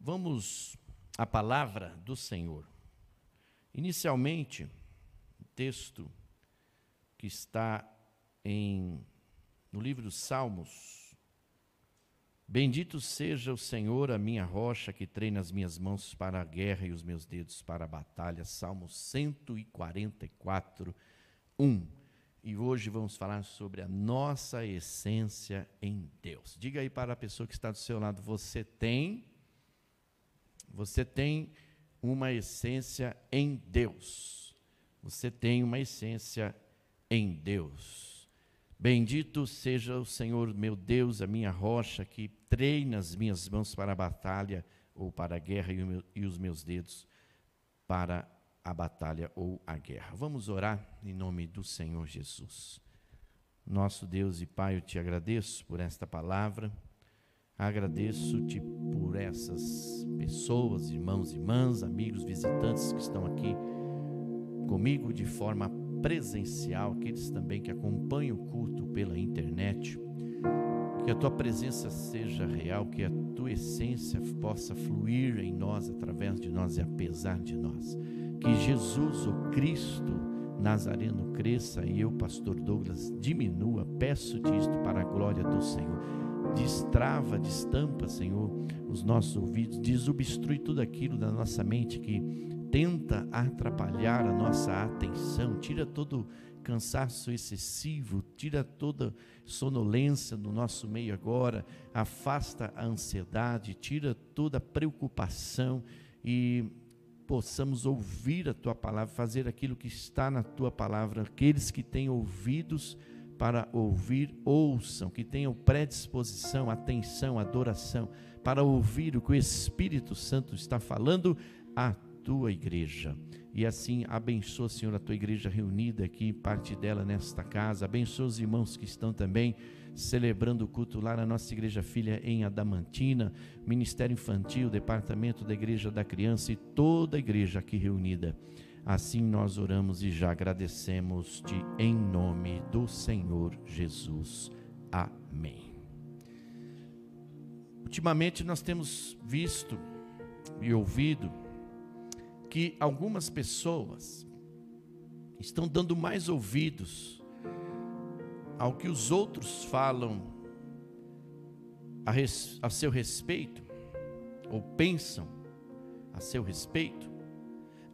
Vamos à palavra do Senhor. Inicialmente, o texto que está no livro dos Salmos. Bendito seja o Senhor, a minha rocha, que treina as minhas mãos para a guerra e os meus dedos para a batalha. Salmo 144, 1. E hoje vamos falar sobre a nossa essência em Deus. Diga aí para a pessoa que está do seu lado, você tem uma essência em Deus. Você tem uma essência em Deus. Bendito seja o Senhor, meu Deus, a minha rocha, que treina as minhas mãos para a batalha ou para a guerra e os meus dedos para a batalha ou a guerra. Vamos orar em nome do Senhor Jesus. Nosso Deus e Pai, eu te agradeço por esta palavra. Agradeço-te por essas pessoas, irmãos e irmãs, amigos, visitantes que estão aqui comigo de forma presencial, aqueles também que acompanham o culto pela internet. Que a tua presença seja real, que a tua essência possa fluir em nós, através de nós e apesar de nós. Que Jesus, o Cristo Nazareno, cresça e eu, pastor Douglas, diminua. Peço-te isto para a glória do Senhor. Destrava, destampa, Senhor, os nossos ouvidos, desobstrui tudo aquilo da nossa mente que tenta atrapalhar a nossa atenção, tira todo cansaço excessivo, tira toda sonolência do nosso meio agora, afasta a ansiedade, tira toda a preocupação e possamos ouvir a tua palavra, fazer aquilo que está na tua palavra. Aqueles que têm ouvidos para ouvir, ouçam, que tenham predisposição, atenção, adoração, para ouvir o que o Espírito Santo está falando à tua igreja. E assim abençoa, Senhor, a tua igreja reunida aqui, parte dela nesta casa. Abençoa os irmãos que estão também celebrando o culto lá na nossa igreja filha em Adamantina, Ministério Infantil, Departamento da Igreja da Criança e toda a igreja aqui reunida. Assim nós oramos e já agradecemos-te em nome do Senhor Jesus. Amém. Ultimamente nós temos visto e ouvido que algumas pessoas estão dando mais ouvidos ao que os outros falam a seu respeito, ou pensam a seu respeito,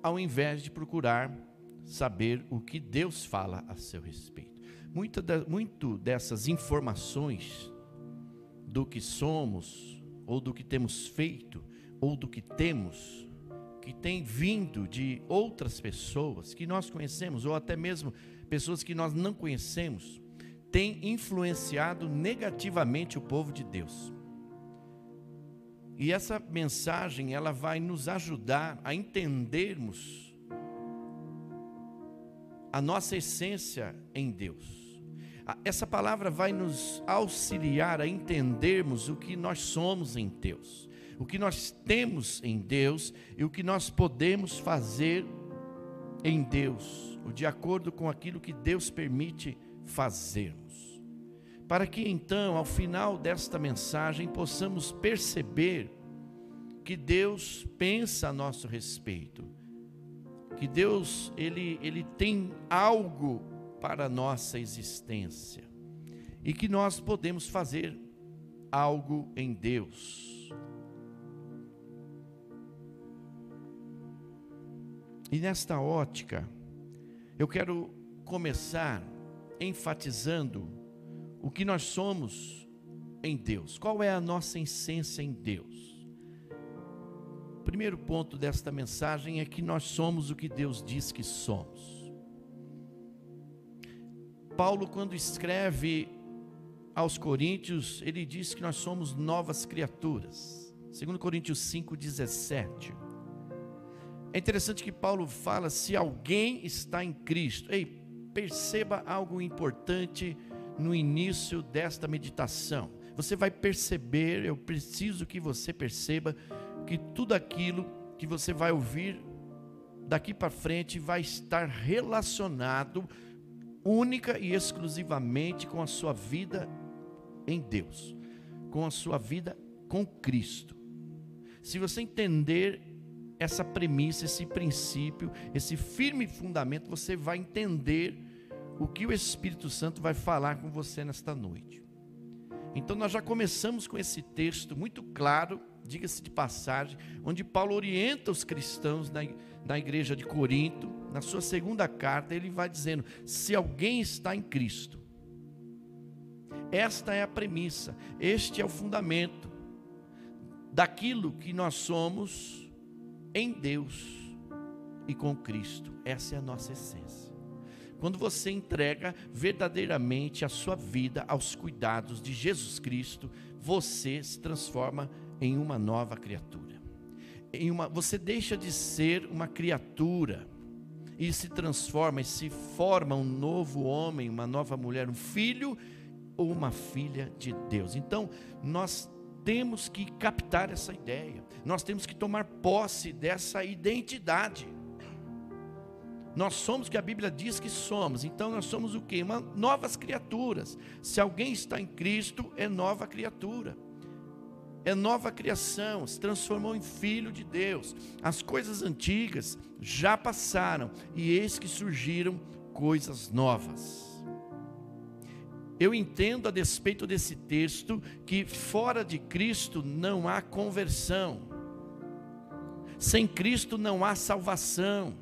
ao invés de procurar saber o que Deus fala a seu respeito. Muito dessas informações do que somos, ou do que temos feito, ou do que temos, que tem vindo de outras pessoas que nós conhecemos, ou até mesmo pessoas que nós não conhecemos, tem influenciado negativamente o povo de Deus. E essa mensagem, ela vai nos ajudar a entendermos a nossa essência em Deus. Essa palavra vai nos auxiliar a entendermos o que nós somos em Deus, o que nós temos em Deus e o que nós podemos fazer em Deus, de acordo com aquilo que Deus permite fazermos. Para que então, ao final desta mensagem, possamos perceber que Deus pensa a nosso respeito, que Deus, Ele tem algo para a nossa existência e que nós podemos fazer algo em Deus. E nesta ótica, eu quero começar enfatizando o que nós somos em Deus. Qual é a nossa essência em Deus? O primeiro ponto desta mensagem é que nós somos o que Deus diz que somos. Paulo, quando escreve aos Coríntios, ele diz que nós somos novas criaturas. 2 Coríntios 5:17. É interessante que Paulo fala, se alguém está em Cristo. Ei, perceba algo importante no início desta meditação. Você vai perceber, eu preciso que você perceba, que tudo aquilo que você vai ouvir daqui para frente vai estar relacionado única e exclusivamente com a sua vida em Deus, com a sua vida com Cristo. Se você entender essa premissa, esse princípio, esse firme fundamento, você vai entender o que o Espírito Santo vai falar com você nesta noite. Então nós já começamos com esse texto muito claro, diga-se de passagem, onde Paulo orienta os cristãos na igreja de Corinto. Na sua segunda carta ele vai dizendo: se alguém está em Cristo, esta é a premissa, este é o fundamento daquilo que nós somos em Deus e com Cristo. Essa é a nossa essência. Quando você entrega verdadeiramente a sua vida aos cuidados de Jesus Cristo, você se transforma em uma nova criatura. Você deixa de ser uma criatura e se transforma e se forma um novo homem, uma nova mulher, um filho ou uma filha de Deus. Então, nós temos que captar essa ideia, nós temos que tomar posse dessa identidade. Nós somos o que a Bíblia diz que somos. Então nós somos o quê? Novas criaturas. Se alguém está em Cristo, é nova criatura, é nova criação, se transformou em filho de Deus. As coisas antigas já passaram e eis que surgiram coisas novas. Eu entendo, a despeito desse texto, que fora de Cristo não há conversão, sem Cristo não há salvação,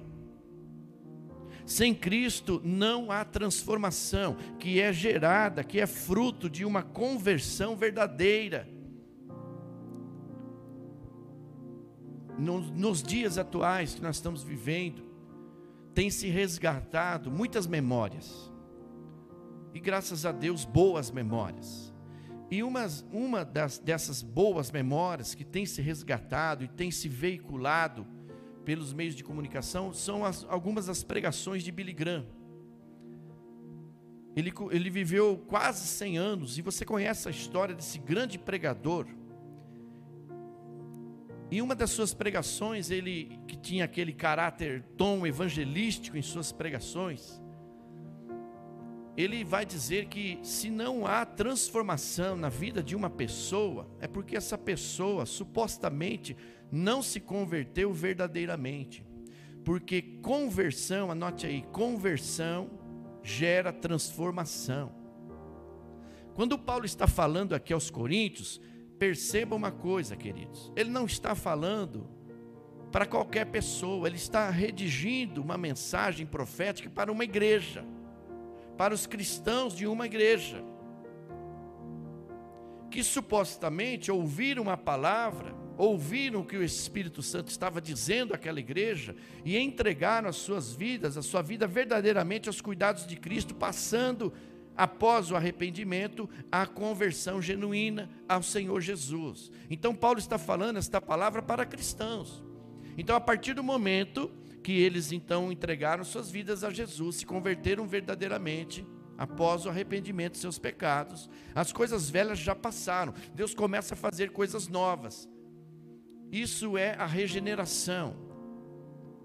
sem Cristo não há transformação, que é gerada, que é fruto de uma conversão verdadeira. Nos dias atuais que nós estamos vivendo, tem se resgatado muitas memórias, e graças a Deus, boas memórias. E uma dessas boas memórias que tem se resgatado e tem se veiculado pelos meios de comunicação são algumas das pregações de Billy Graham. Ele viveu quase 100 anos, e você conhece a história desse grande pregador. Em uma das suas pregações, ele que tinha aquele caráter, tom evangelístico em suas pregações, ele vai dizer que se não há transformação na vida de uma pessoa, é porque essa pessoa supostamente não se converteu verdadeiramente. Porque conversão, anote aí, conversão gera transformação. Quando Paulo está falando aqui aos Coríntios, perceba uma coisa, queridos, ele não está falando para qualquer pessoa, ele está redigindo uma mensagem profética para uma igreja, para os cristãos de uma igreja, que supostamente ouviram a palavra, ouviram o que o Espírito Santo estava dizendo àquela igreja, e entregaram as suas vidas, a sua vida verdadeiramente aos cuidados de Cristo, passando, após o arrependimento, a conversão genuína ao Senhor Jesus. Então Paulo está falando esta palavra para cristãos. Então, a partir do momento que eles então entregaram suas vidas a Jesus, se converteram verdadeiramente, após o arrependimento de seus pecados, as coisas velhas já passaram, Deus começa a fazer coisas novas. Isso é a regeneração,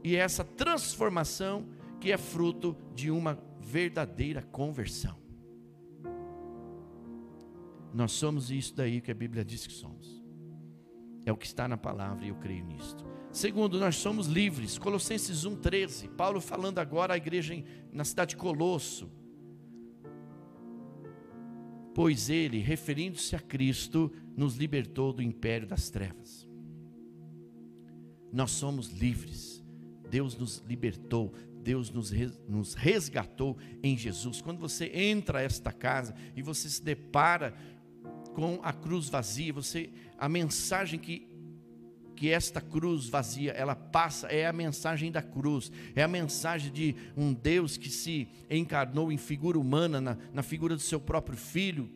e é essa transformação que é fruto de uma verdadeira conversão. Nós somos isso daí que a Bíblia diz que somos, é o que está na palavra, e eu creio nisto. Segundo, nós somos livres. Colossenses 1,13, Paulo falando agora à igreja na cidade de Colosso. Pois ele, referindo-se a Cristo, nos libertou do império das trevas. Nós somos livres. Deus nos libertou, Deus nos resgatou em Jesus. Quando você entra a esta casa e você se depara com a cruz vazia, a mensagem que esta cruz vazia, ela passa, é a mensagem da cruz, é a mensagem de um Deus que se encarnou em figura humana, na figura do seu próprio Filho,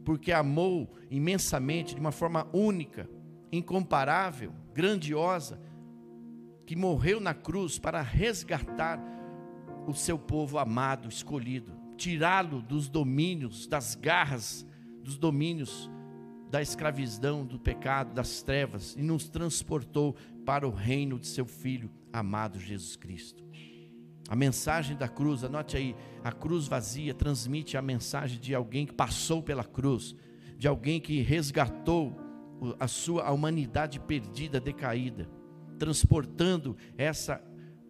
porque amou imensamente, de uma forma única, incomparável, grandiosa, que morreu na cruz para resgatar o seu povo amado, escolhido, tirá-lo dos domínios, das garras, dos domínios da escravidão, do pecado, das trevas, e nos transportou para o reino de seu Filho amado Jesus Cristo. A mensagem da cruz, anote aí, a cruz vazia transmite a mensagem de alguém que passou pela cruz, de alguém que resgatou a humanidade perdida, decaída, transportando essa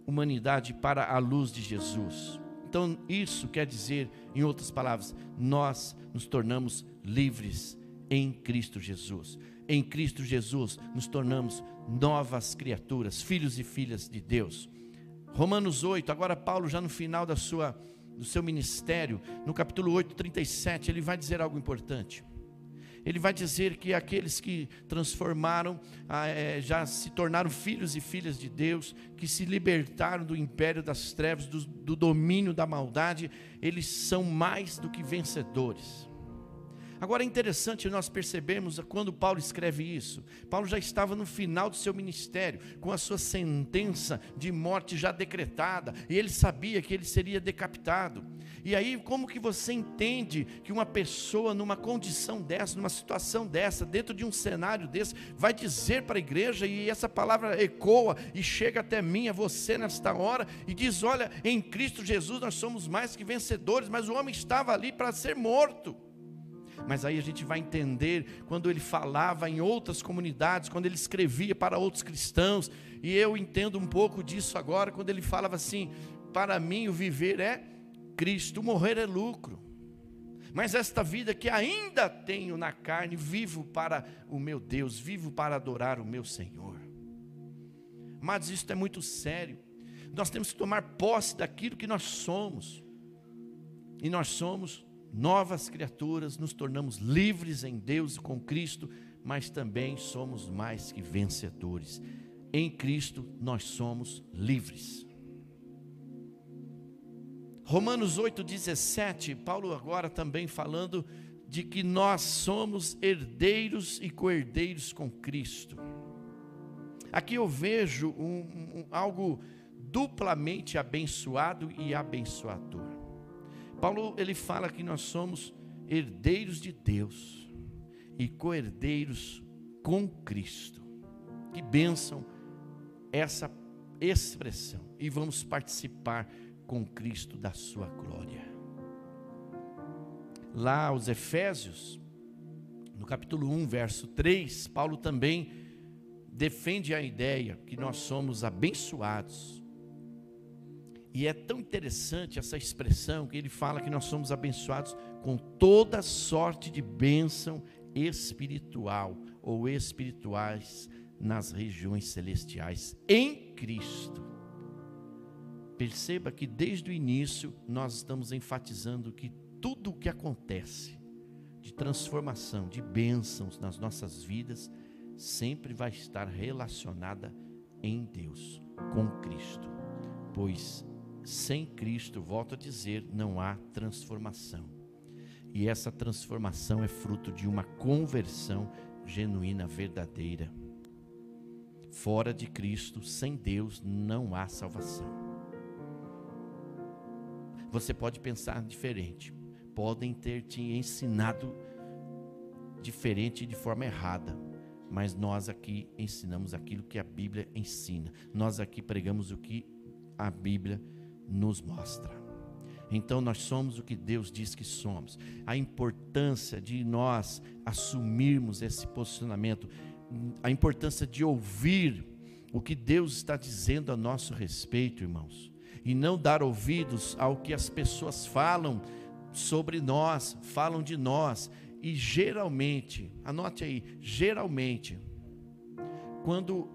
humanidade para a luz de Jesus. Então isso quer dizer, em outras palavras, nós nos tornamos livres em Cristo Jesus. Em Cristo Jesus nos tornamos novas criaturas, filhos e filhas de Deus. Romanos 8, agora Paulo já no final do seu ministério, no capítulo 8, 37, ele vai dizer algo importante. Ele vai dizer que aqueles que transformaram, já se tornaram filhos e filhas de Deus, que se libertaram do império das trevas, do domínio da maldade, eles são mais do que vencedores. Agora é interessante nós percebermos quando Paulo escreve isso. Paulo já estava no final do seu ministério, com a sua sentença de morte já decretada, e ele sabia que ele seria decapitado. E aí, como que você entende que uma pessoa numa condição dessa, numa situação dessa, dentro de um cenário desse, vai dizer para a igreja, e essa palavra ecoa e chega até mim, a você nesta hora, e diz: olha, em Cristo Jesus nós somos mais que vencedores, mas o homem estava ali para ser morto. Mas aí a gente vai entender quando ele falava em outras comunidades, quando ele escrevia para outros cristãos, e eu entendo um pouco disso agora, quando ele falava assim: para mim o viver é Cristo, o morrer é lucro, mas esta vida que ainda tenho na carne, vivo para o meu Deus, vivo para adorar o meu Senhor. Mas isso é muito sério, nós temos que tomar posse daquilo que nós somos, e nós somos novas criaturas, nos tornamos livres em Deus e com Cristo, mas também somos mais que vencedores. Em Cristo nós somos livres. Romanos 8,17, Paulo agora também falando de que nós somos herdeiros e co-herdeiros com Cristo. Aqui eu vejo algo duplamente abençoado e abençoador. Paulo, ele fala que nós somos herdeiros de Deus e co-herdeiros com Cristo. Que bênção essa expressão. E vamos participar com Cristo da sua glória. Lá aos Efésios, no capítulo 1, verso 3, Paulo também defende a ideia que nós somos abençoados. E é tão interessante essa expressão que ele fala que nós somos abençoados com toda sorte de bênção espiritual ou espirituais nas regiões celestiais em Cristo. Perceba que desde o início nós estamos enfatizando que tudo o que acontece de transformação, de bênçãos nas nossas vidas, sempre vai estar relacionada em Deus, com Cristo. Pois sem Cristo, volto a dizer, não há transformação. E essa transformação é fruto de uma conversão genuína, verdadeira. Fora de Cristo, sem Deus, não há salvação. Você pode pensar diferente, podem ter te ensinado diferente de forma errada, mas nós aqui ensinamos aquilo que a Bíblia ensina. Nós aqui pregamos o que a Bíblia nos mostra. Então nós somos o que Deus diz que somos. A importância de nós assumirmos esse posicionamento, a importância de ouvir o que Deus está dizendo a nosso respeito, irmãos, e não dar ouvidos ao que as pessoas falam sobre nós, falam de nós. E geralmente, anote aí, geralmente, quando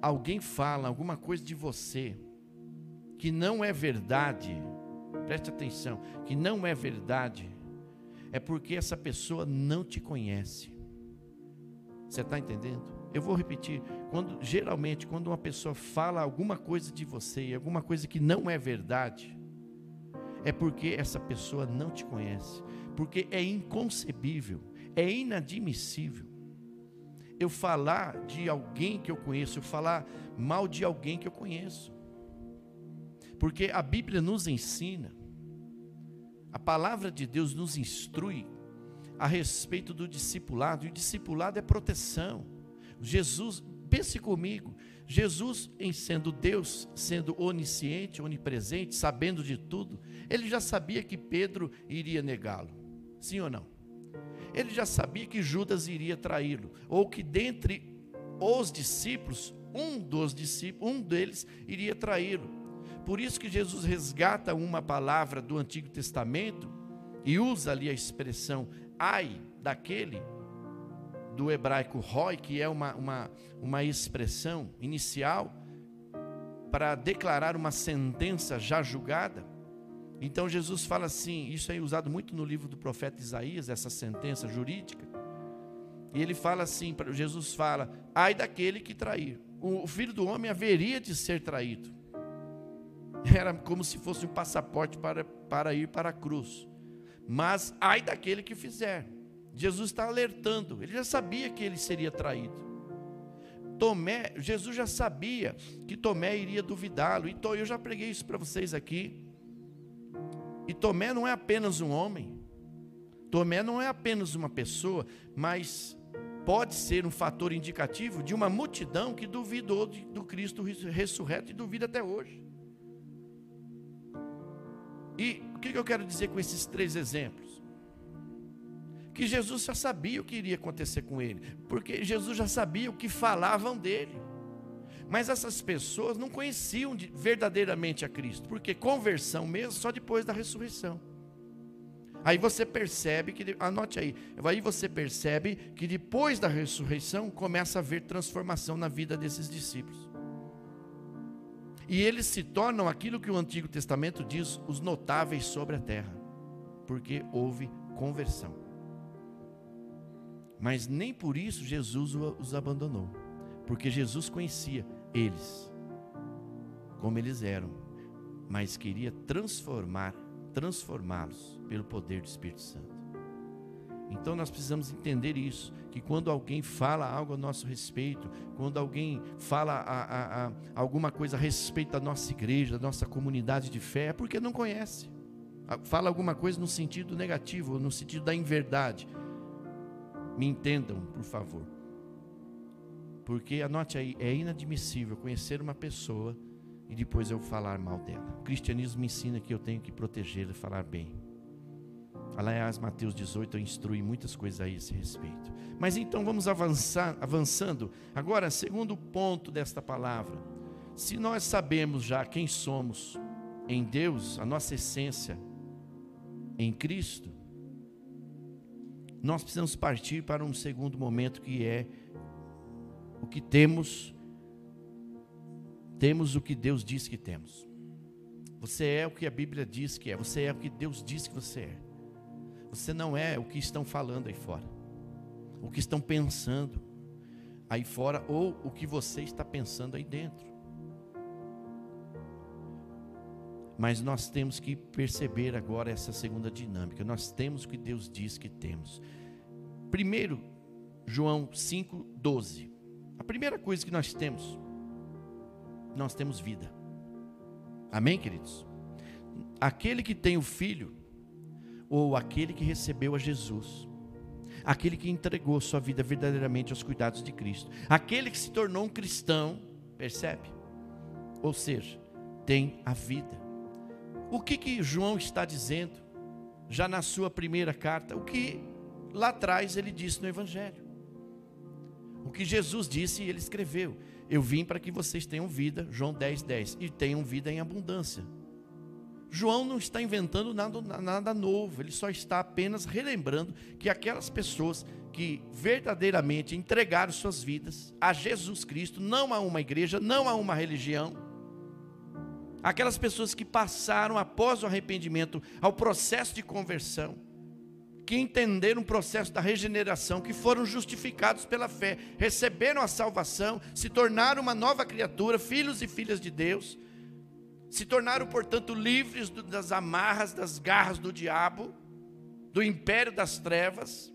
alguém fala alguma coisa de você que não é verdade, preste atenção, que não é verdade, é porque essa pessoa não te conhece. Você está entendendo? Eu vou repetir, geralmente quando uma pessoa fala alguma coisa de você, alguma coisa que não é verdade, é porque essa pessoa não te conhece, porque é inconcebível, é inadmissível eu falar de alguém que eu conheço, eu falar mal de alguém que eu conheço. Porque a Bíblia nos ensina, a palavra de Deus nos instrui a respeito do discipulado, e o discipulado é proteção. Jesus, pense comigo, Jesus, em sendo Deus, sendo onisciente, onipresente, sabendo de tudo, ele já sabia que Pedro iria negá-lo, sim ou não? Ele já sabia que Judas iria traí-lo, ou que dentre os discípulos, um deles iria traí-lo. Por isso que Jesus resgata uma palavra do Antigo Testamento e usa ali a expressão ai daquele, do hebraico roi, que é uma expressão inicial para declarar uma sentença já julgada. Então Jesus fala assim, isso é usado muito no livro do profeta Isaías, essa sentença jurídica. E ele fala assim, Jesus fala, ai daquele que trair. O Filho do Homem haveria de ser traído. Era como se fosse um passaporte para ir para a cruz. Mas ai daquele que fizer. Jesus está alertando, ele já sabia que ele seria traído. Jesus já sabia que Tomé iria duvidá-lo. Então eu já preguei isso para vocês aqui. E Tomé não é apenas um homem, Tomé não é apenas uma pessoa, mas pode ser um fator indicativo de uma multidão que duvidou do Cristo ressurreto e duvida até hoje. E o que eu quero dizer com esses 3 exemplos? Que Jesus já sabia o que iria acontecer com ele, porque Jesus já sabia o que falavam dele. Mas essas pessoas não conheciam verdadeiramente a Cristo, porque conversão mesmo só depois da ressurreição. Aí você percebe que, anote aí você percebe que depois da ressurreição começa a haver transformação na vida desses discípulos. E eles se tornam aquilo que o Antigo Testamento diz, os notáveis sobre a terra, porque houve conversão. Mas nem por isso Jesus os abandonou, porque Jesus conhecia eles como eles eram, mas queria transformá-los pelo poder do Espírito Santo. Então nós precisamos entender isso, que quando alguém fala algo a nosso respeito, quando alguém fala alguma coisa a respeito da nossa igreja, da nossa comunidade de fé, é porque não conhece. Fala alguma coisa no sentido negativo, no sentido da inverdade. Me entendam, por favor. Porque, anote aí, é inadmissível conhecer uma pessoa e depois eu falar mal dela. O cristianismo me ensina que eu tenho que protegê-la e falar bem. Aliás, Mateus 18 eu instrui muitas coisas a esse respeito. Mas então vamos avançando. Agora, segundo ponto desta palavra. Se nós sabemos já quem somos em Deus, a nossa essência em Cristo, nós precisamos partir para um segundo momento, que é o que temos o que Deus diz que temos. Você é o que a Bíblia diz que é, você é o que Deus diz que você é. Você não é o que estão falando aí fora, o que estão pensando aí fora, ou o que você está pensando aí dentro. Mas nós temos que perceber agora essa segunda dinâmica. Nós temos o que Deus diz que temos. Primeiro, João 5:12. A primeira coisa que nós temos vida. Amém, queridos? Aquele que tem o Filho, ou aquele que recebeu a Jesus, aquele que entregou sua vida verdadeiramente aos cuidados de Cristo, aquele que se tornou um cristão, percebe? Ou seja, tem a vida. O que João está dizendo, já na sua primeira carta? O que lá atrás ele disse no Evangelho. O que Jesus disse e ele escreveu. Eu vim para que vocês tenham vida, João 10:10, e tenham vida em abundância. João não está inventando nada novo, ele só está apenas relembrando que aquelas pessoas que verdadeiramente entregaram suas vidas a Jesus Cristo, não a uma igreja, não a uma religião, aquelas pessoas que passaram após o arrependimento ao processo de conversão, que entenderam o processo da regeneração, que foram justificados pela fé, receberam a salvação, se tornaram uma nova criatura, filhos e filhas de Deus, se tornaram, portanto, livres das amarras, das garras do diabo, do império das trevas,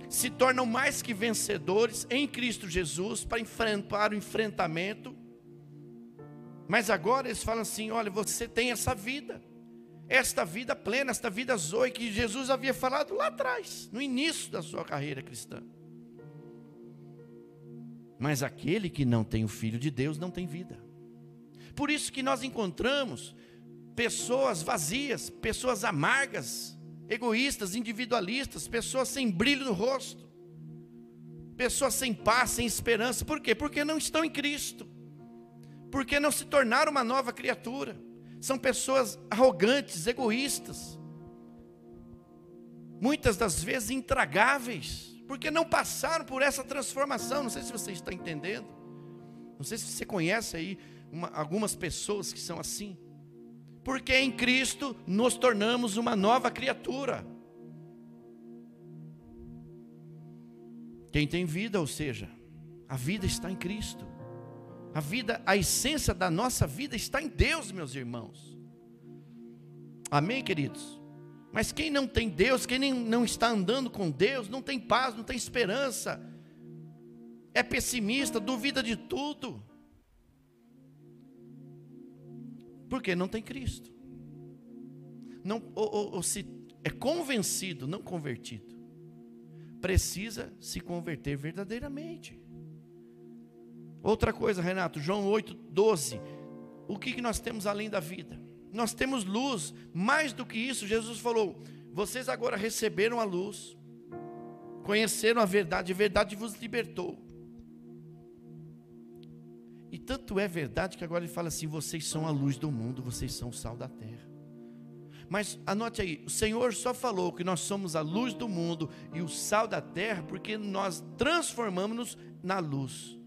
se tornam mais que vencedores em Cristo Jesus para o enfrentamento. Mas agora eles falam assim: olha, você tem essa vida plena, esta vida zoe, que Jesus havia falado lá atrás, no início da sua carreira cristã. Mas aquele que não tem o Filho de Deus não tem vida. Por isso que nós encontramos pessoas vazias, pessoas amargas, egoístas, individualistas, pessoas sem brilho no rosto, pessoas sem paz, sem esperança. Por quê? Porque não estão em Cristo, porque não se tornaram uma nova criatura. São pessoas arrogantes, egoístas, muitas das vezes intragáveis, porque não passaram por essa transformação. Não sei se você está entendendo, não sei se você conhece aí algumas pessoas que são assim. Porque em Cristo nos tornamos uma nova criatura. Quem tem vida, ou seja, a vida está em Cristo. A vida, a essência da nossa vida está em Deus, meus irmãos. Amém, queridos? Mas quem não tem Deus, quem não está andando com Deus, não tem paz, não tem esperança, é pessimista, duvida de tudo. Porque não tem Cristo. Não, ou se é convencido, não convertido. Precisa se converter verdadeiramente. Outra coisa, Renato, João 8:12. O que nós temos além da vida? Nós temos luz. Mais do que isso, Jesus falou: vocês agora receberam a luz, conheceram a verdade vos libertou. E tanto é verdade que agora ele fala assim: vocês são a luz do mundo, vocês são o sal da terra. Mas anote aí, o Senhor só falou que nós somos a luz do mundo e o sal da terra porque nós transformamos-nos na luz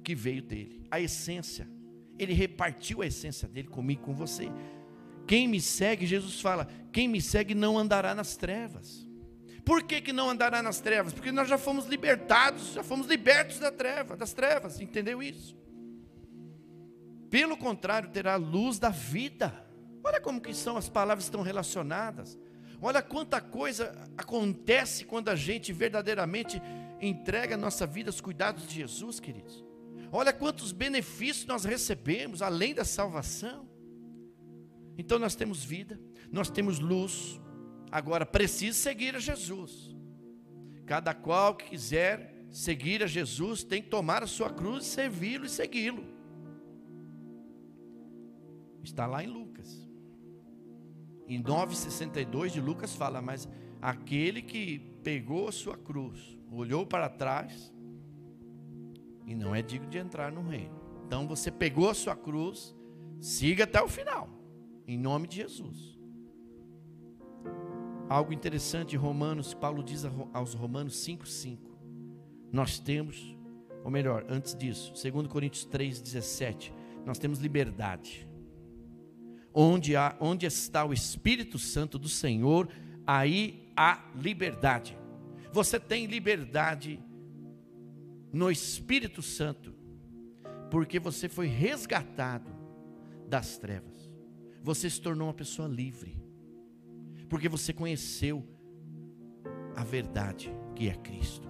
que veio dele, a essência. Ele repartiu a essência dele comigo, com você. Quem me segue, Jesus fala, quem me segue não andará nas trevas. Por que não andará nas trevas? Porque nós já fomos libertados, já fomos libertos das trevas, entendeu isso? Pelo contrário, terá a luz da vida. Olha como que são as palavras estão relacionadas. Olha quanta coisa acontece quando a gente verdadeiramente entrega a nossa vida aos cuidados de Jesus, queridos. Olha quantos benefícios nós recebemos, além da salvação. Então nós temos vida, nós temos luz. Agora precisa seguir a Jesus. Cada qual que quiser seguir a Jesus tem que tomar a sua cruz, servi-lo e segui-lo. Está lá em Lucas. Em 9,62 de Lucas fala, mas aquele que pegou a sua cruz, olhou para trás, e não é digno de entrar no reino. Então você pegou a sua cruz, siga até o final, em nome de Jesus. Algo interessante em Romanos, Paulo diz aos Romanos 5,5. Nós temos, ou melhor, antes disso, 2 Coríntios 3,17, nós temos liberdade. Onde está o Espírito Santo do Senhor, aí há liberdade. Você tem liberdade no Espírito Santo, porque você foi resgatado das trevas. Você se tornou uma pessoa livre, porque você conheceu a verdade que é Cristo.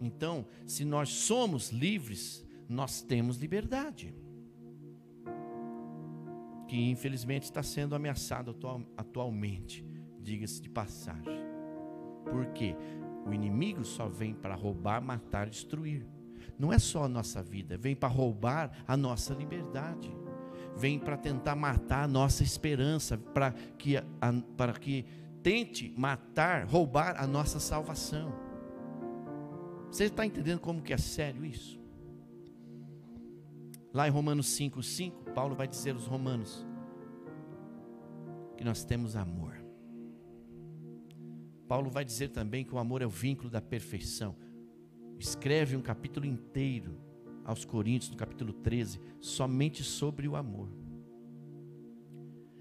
Então, se nós somos livres, nós temos liberdade, que infelizmente está sendo ameaçado atualmente, diga-se de passagem. Por quê? O inimigo só vem para roubar, matar, destruir. Não é só a nossa vida, vem para roubar a nossa liberdade. Vem para tentar matar a nossa esperança, para que tente matar, roubar a nossa salvação. Você está entendendo como que é sério isso? Lá em Romanos 5,5, Paulo vai dizer aos romanos que nós temos amor. Paulo vai dizer também que o amor é o vínculo da perfeição. Escreve um capítulo inteiro aos Coríntios, no capítulo 13, somente sobre o amor.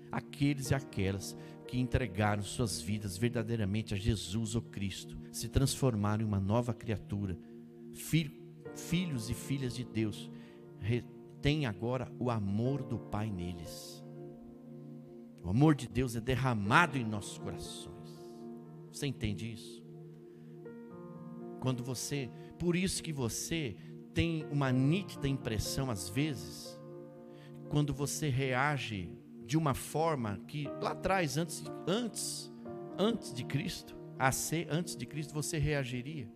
Aqueles e aquelas que entregaram suas vidas verdadeiramente a Jesus, o Cristo, se transformaram em uma nova criatura, filhos e filhas de Deus, tem agora o amor do Pai neles. O amor de Deus é derramado em nossos corações. Você entende isso? Por isso que você tem uma nítida impressão às vezes, quando você reage de uma forma que lá atrás, antes de Cristo, antes de Cristo você reagiria.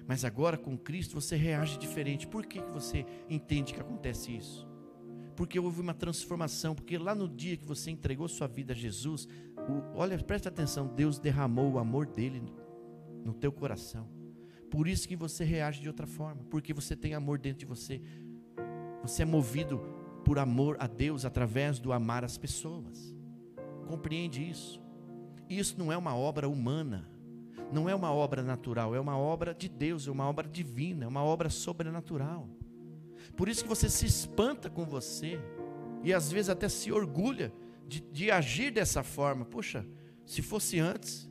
Mas agora com Cristo você reage diferente. Por que você entende que acontece isso? Porque houve uma transformação, porque lá no dia que você entregou sua vida a Jesus, olha, preste atenção, Deus derramou o amor dele no teu coração. Por isso que você reage de outra forma, porque você tem amor dentro de você. Você é movido por amor a Deus através do amar as pessoas. Compreende isso? Isso não é uma obra humana, não é uma obra natural, é uma obra de Deus, é uma obra divina, é uma obra sobrenatural. Por isso que você se espanta com você e às vezes até se orgulha de agir dessa forma. Puxa, se fosse antes,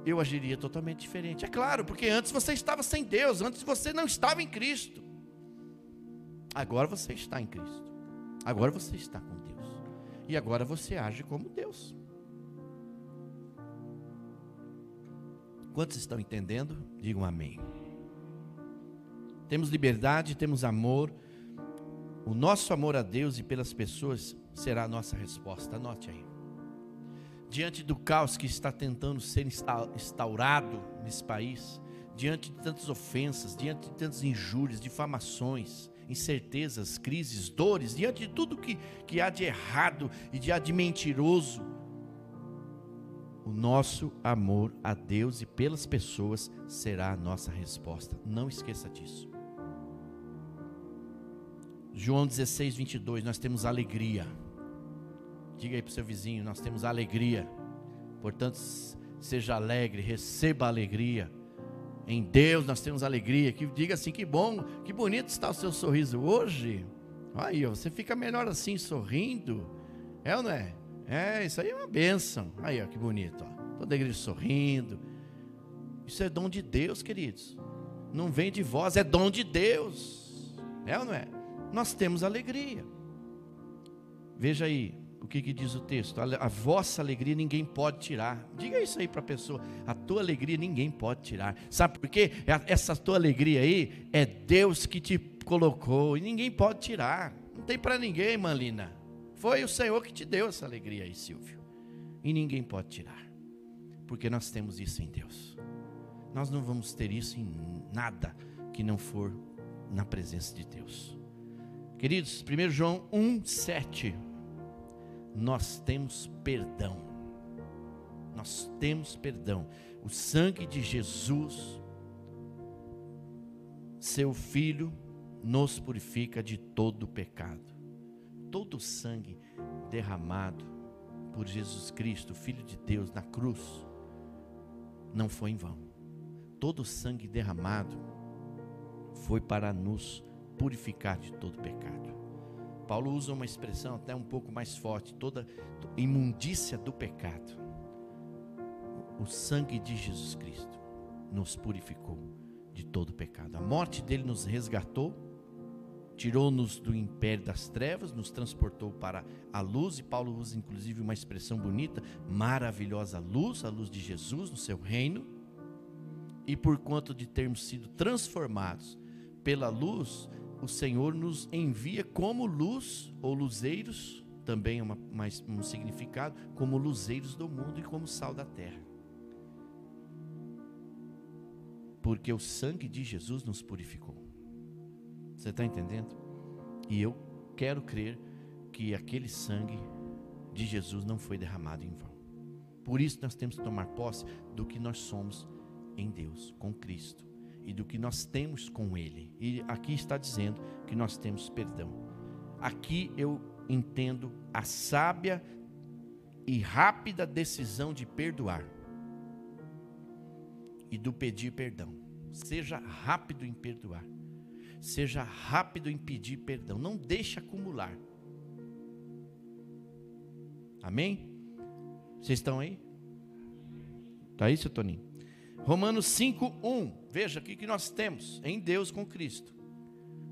eu agiria totalmente diferente. É claro, porque antes você estava sem Deus, antes você não estava em Cristo. Agora você está em Cristo. Agora você está com Deus. E agora você age como Deus. Quantos estão entendendo? Digam amém. Temos liberdade, temos amor. O nosso amor a Deus e pelas pessoas será a nossa resposta. Anote aí. Diante do caos que está tentando ser instaurado nesse país, diante de tantas ofensas, diante de tantas injúrias, difamações, incertezas, crises, dores, diante de tudo que há de errado e de mentiroso, o nosso amor a Deus e pelas pessoas será a nossa resposta. Não esqueça disso. João 16, 22, nós temos alegria. Diga aí para o seu vizinho, nós temos alegria. Portanto, seja alegre, receba alegria. Em Deus nós temos alegria. Diga assim, que bom, que bonito está o seu sorriso hoje. Aí, você fica melhor assim, sorrindo. É ou não é? É, isso aí é uma bênção. Aí, ó, que bonito, ó. Toda a igreja sorrindo. Isso é dom de Deus, queridos. Não vem de vós, é dom de Deus. É ou não é? Nós temos alegria. Veja aí o que diz o texto. A vossa alegria ninguém pode tirar. Diga isso aí para a pessoa. A tua alegria ninguém pode tirar. Sabe por quê? Essa tua alegria aí é Deus que te colocou e ninguém pode tirar. Não tem para ninguém, Manlina. Foi o Senhor que te deu essa alegria aí, Silvio. E ninguém pode tirar. Porque nós temos isso em Deus. Nós não vamos ter isso em nada que não for na presença de Deus. Queridos, 1 João 1,7. Nós temos perdão. Nós temos perdão. O sangue de Jesus, seu Filho, nos purifica de todo pecado. Todo o sangue derramado por Jesus Cristo, Filho de Deus, na cruz, não foi em vão. Todo o sangue derramado foi para nos purificar de todo pecado. Paulo usa uma expressão até um pouco mais forte, toda imundícia do pecado. O sangue de Jesus Cristo nos purificou de todo pecado. A morte dele nos resgatou, tirou-nos do império das trevas, nos transportou para a luz, e Paulo usa inclusive uma expressão bonita, maravilhosa luz, a luz de Jesus no seu reino. E por conta de termos sido transformados pela luz, o Senhor nos envia como luz, ou luzeiros, também é um significado, como luzeiros do mundo e como sal da terra. Porque o sangue de Jesus nos purificou. Você está entendendo? E eu quero crer que aquele sangue de Jesus não foi derramado em vão. Por isso nós temos que tomar posse do que nós somos em Deus, com Cristo. E do que nós temos com Ele. E aqui está dizendo que nós temos perdão. Aqui eu entendo a sábia e rápida decisão de perdoar. E do pedir perdão. Seja rápido em perdoar. Seja rápido em pedir perdão. Não deixe acumular. Amém? Vocês estão aí? Está aí, seu Toninho? Romanos 5:1. Veja aqui que nós temos em Deus com Cristo.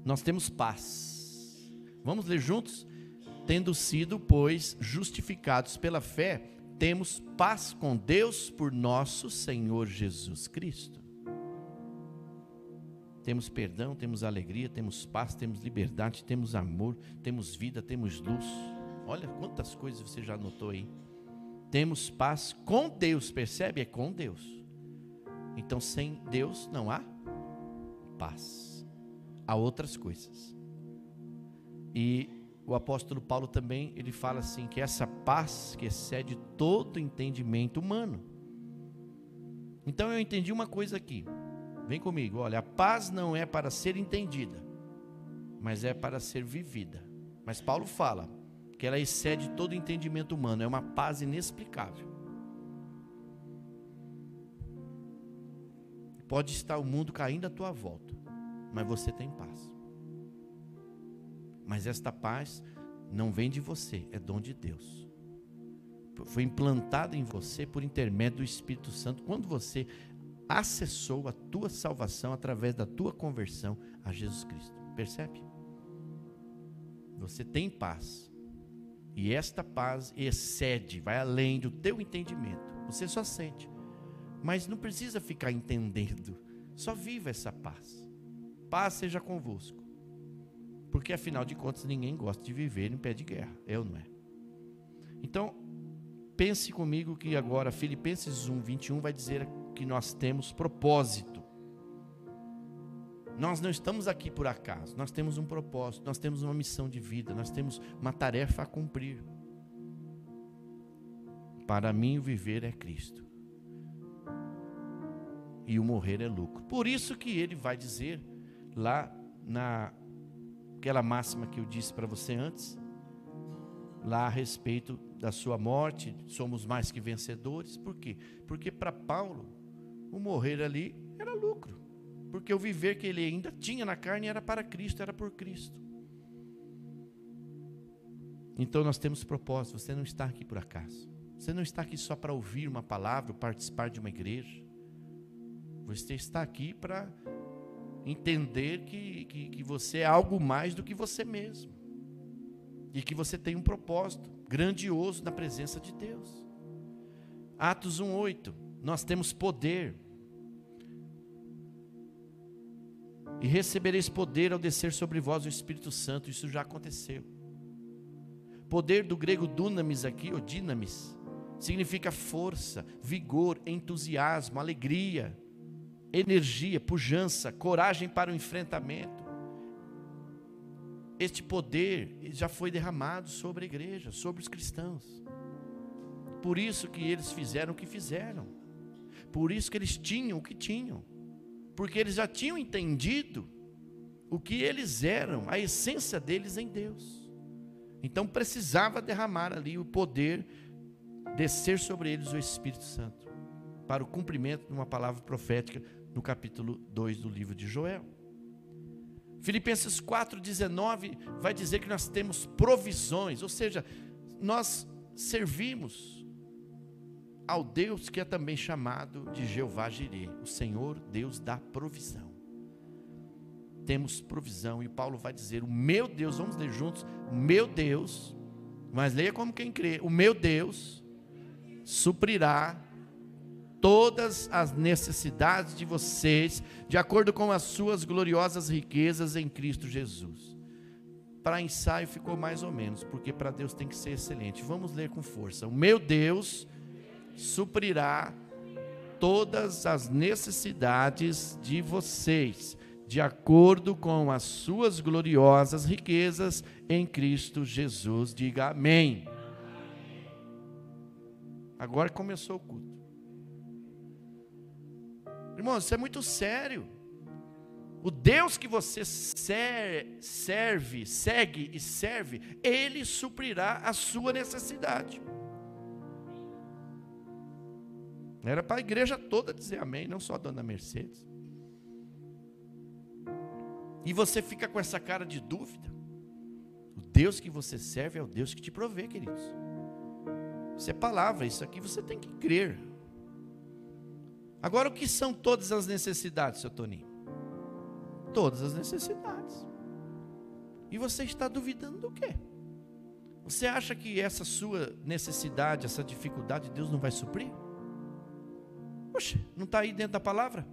Nós temos paz. Vamos ler juntos? Tendo sido, pois, justificados pela fé, temos paz com Deus por nosso Senhor Jesus Cristo. Temos perdão, temos alegria, temos paz, temos liberdade, temos amor, temos vida, temos luz. Olha quantas coisas você já anotou aí. Temos paz com Deus, percebe? É com Deus. Então, sem Deus não há paz. Há outras coisas. E o apóstolo Paulo também, ele fala assim, que essa paz que excede todo entendimento humano. Então eu entendi uma coisa aqui, vem comigo, olha, a paz não é para ser entendida, mas é para ser vivida. Mas Paulo fala que ela excede todo entendimento humano, é uma paz inexplicável. Pode estar o mundo caindo à tua volta, mas você tem paz. Mas esta paz não vem de você, é dom de Deus. Foi implantada em você por intermédio do Espírito Santo, quando você acessou a tua salvação através da tua conversão a Jesus Cristo. Percebe? Você tem paz. E esta paz excede, vai além do teu entendimento. Você só sente. Mas não precisa ficar entendendo. Só viva essa paz. Paz seja convosco. Porque afinal de contas ninguém gosta de viver em pé de guerra. Eu não é. Então, pense comigo que agora Filipenses 1:21 vai dizer que nós temos propósito. Nós não estamos aqui por acaso. Nós temos um propósito, nós temos uma missão de vida, nós temos uma tarefa a cumprir. Para mim o viver é Cristo. E o morrer é lucro. Por isso que ele vai dizer lá naquela máxima que eu disse para você antes, lá a respeito da sua morte, somos mais que vencedores. Por quê? Porque para Paulo, o morrer ali era lucro. Porque o viver que ele ainda tinha na carne era para Cristo, era por Cristo. Então nós temos propósito, você não está aqui por acaso. Você não está aqui só para ouvir uma palavra, participar de uma igreja. Você está aqui para entender que você é algo mais do que você mesmo. E que você tem um propósito grandioso na presença de Deus. Atos 1:8, nós temos poder. E recebereis poder ao descer sobre vós o Espírito Santo. Isso já aconteceu. Poder do grego dunamis aqui, ou dinamis, significa força, vigor, entusiasmo, alegria, energia, pujança, coragem para o enfrentamento. Este poder já foi derramado sobre a igreja, sobre os cristãos. Por isso que eles fizeram o que fizeram. Por isso que eles tinham o que tinham. Porque eles já tinham entendido o que eles eram, a essência deles em Deus. Então precisava derramar ali o poder, descer sobre eles o Espírito Santo, para o cumprimento de uma palavra profética no capítulo 2 do livro de Joel. Filipenses 4:19 vai dizer que nós temos provisões, ou seja, nós servimos ao Deus que é também chamado de Jeová Jireh, o Senhor Deus da provisão. Temos provisão, e Paulo vai dizer, o meu Deus, vamos ler juntos, o meu Deus, mas leia como quem crê, o meu Deus suprirá todas as necessidades de vocês, de acordo com as suas gloriosas riquezas em Cristo Jesus. Para ensaio ficou mais ou menos, porque para Deus tem que ser excelente. Vamos ler com força. O meu Deus suprirá todas as necessidades de vocês, de acordo com as suas gloriosas riquezas em Cristo Jesus. Diga amém. Agora começou o culto. Irmãos, isso é muito sério. O Deus que você segue e serve, Ele suprirá a sua necessidade. Era para a igreja toda dizer amém, não só a dona Mercedes. E você fica com essa cara de dúvida. O Deus que você serve é o Deus que te provê, queridos. Isso é palavra, isso aqui você tem que crer. Agora, o que são todas as necessidades, seu Toninho? Todas as necessidades. E você está duvidando do quê? Você acha que essa sua necessidade, essa dificuldade, Deus não vai suprir? Poxa, não está aí dentro da palavra?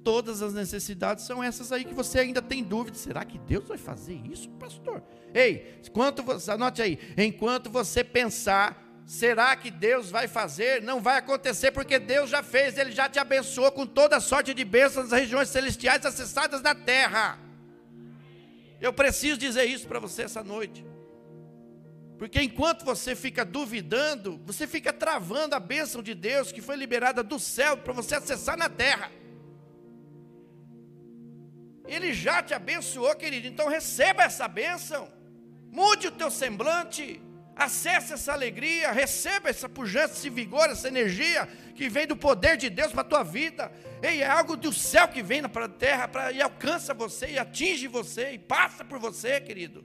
Todas as necessidades são essas aí que você ainda tem dúvida. Será que Deus vai fazer isso, pastor? Ei, anote aí. Enquanto você pensar, será que Deus vai fazer? Não vai acontecer, porque Deus já fez. Ele já te abençoou com toda sorte de bênçãos nas regiões celestiais acessadas na terra. Eu preciso dizer isso para você essa noite. Porque enquanto você fica duvidando, você fica travando a bênção de Deus que foi liberada do céu para você acessar na terra. Ele já te abençoou, querido, então receba essa bênção. Mude o teu semblante, acesse essa alegria, receba essa pujança, esse vigor, essa energia que vem do poder de Deus para a tua vida. Ei, é algo do céu que vem para a terra e alcança você, e atinge você, e passa por você, querido.